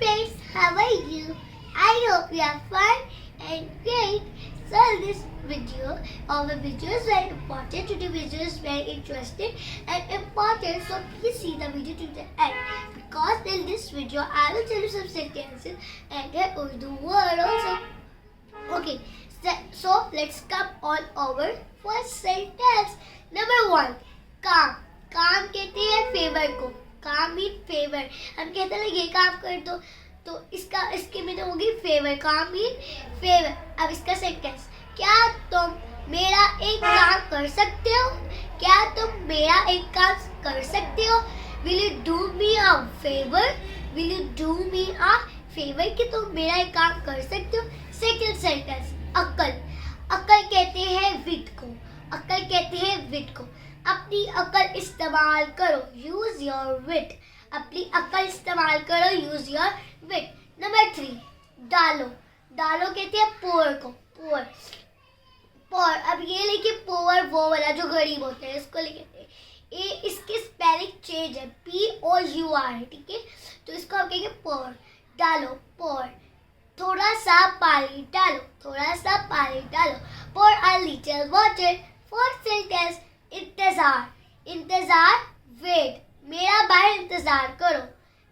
friends, how are you? I hope you are fine and great. So this video, our video is very important. Today's video is very interesting and important. So please see the video to the end. Because in this video, I will tell you some sentences and the Urdu word also. Okay, so let's come on over first sentence. Number 1, काम. काम कहते हैं favour को. काम mean favour. हम कहते हैं ये काम कर दो तो इसकी मीनिंग होगी फेवर. काम मीन फेवर. अब इसका सेंटेंस, क्या तुम मेरा एक काम कर सकते हो? क्या तुम मेरा एक काम कर सकते हो? Will you do me a favor? Will you do me a favor कि तुम मेरा एक काम कर सकते हो? सेकंड सेंटेंस, अक्ल. अक्ल कहते हैं विट को. अक्ल कहते हैं विट को. अपनी अक्ल इस्तेमाल करो. यूज योर विट. अपनी अक्ल इस्तेमाल करो. Use your wit. नंबर 3, डालो. डालो कहते हैं पोर को. पोर. पोर. अब ये लेके पोर वो वाला जो गरीब होते हैं इसको लेके इसकी स्पेलिंग चेंज है. POUR. ठीक है, तो इसको हम कहेंगे पोर. डालो. पोर. थोड़ा सा पानी डालो. थोड़ा सा पानी डालो. Pour a little water. Fourth sentence, इंतजार. इंतजार, वेट. मेरा बाहर इंतजार करो.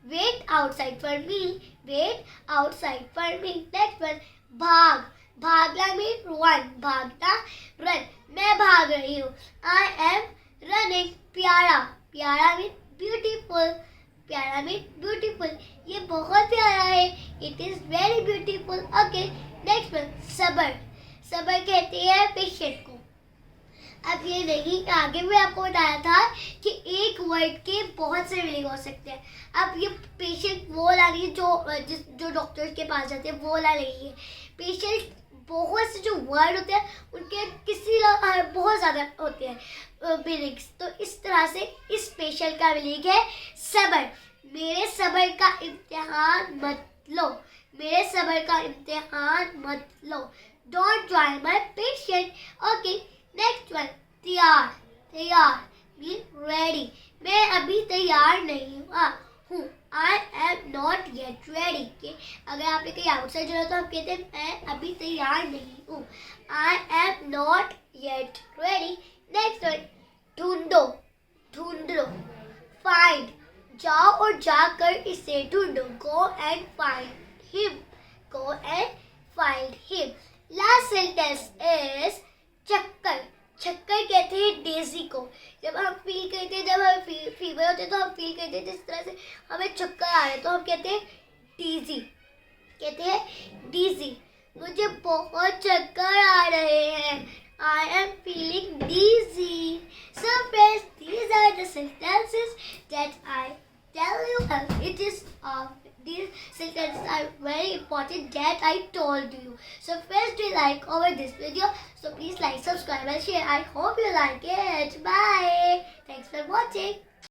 Wait outside for me. Wait outside for me. Next one, भाग. भागना मीन रन. भागना, रन. मैं भाग रही हूँ. I am running. प्यारा. प्यारा मीन ब्यूटीफुल. प्यारा मीन ब्यूटीफुल. ये बहुत प्यारा है. It is very beautiful. Okay, next one, सबर. सबर कहते हैं पेशेंट को. अब ये नहीं, आगे भी आपको बताया था कि एक वर्ड के बहुत से मीनिंग हो सकते हैं. अब ये पेशेंट वो वाला नहीं जो डॉक्टर के पास जाते हैं, वो वाला नहीं है. पेशेंट बहुत से जो वर्ड होते हैं उनके बहुत ज़्यादा होते हैं मीनिंग्स. तो इस तरह से इस पेशेंट का मीनिंग है सबर. मेरे सबर का इम्तिहान मत लो. मेरे सबर का इम्तिहान मत लो. Don't try my patient. Okay, next one, तैयार. तैयार मीन रेडी. मैं अभी तैयार नहीं हूँ. I am not yet ready. अगर आपने कहीं आउटसाइड जाना तो हम कहते हैं मैं अभी तैयार नहीं हूँ. I am not yet ready. Next one, ढूंढो. ढूंढो, फाइंड. जाओ और जाकर इसे ढूंढो. Go and find him. Go and find him. Last sentence is चक्कर. चक्कर कहते हैं डेजी को. जब हम फील करते हैं, जब हमें फीवर होते हैं तो हम फील करते हैं जिस तरह से हमें चक्कर आ रहे हैं तो हम कहते हैं डीजी. कहते हैं डीजी. मुझे बहुत चक्कर आ रहे हैं. I am feeling dizzy. So friends, these are the sentences that I tell you. It is these sentences are very important that I told you. So friends, do you like over this video? So please like, subscribe and share. I hope you like it. Bye. Thanks for watching.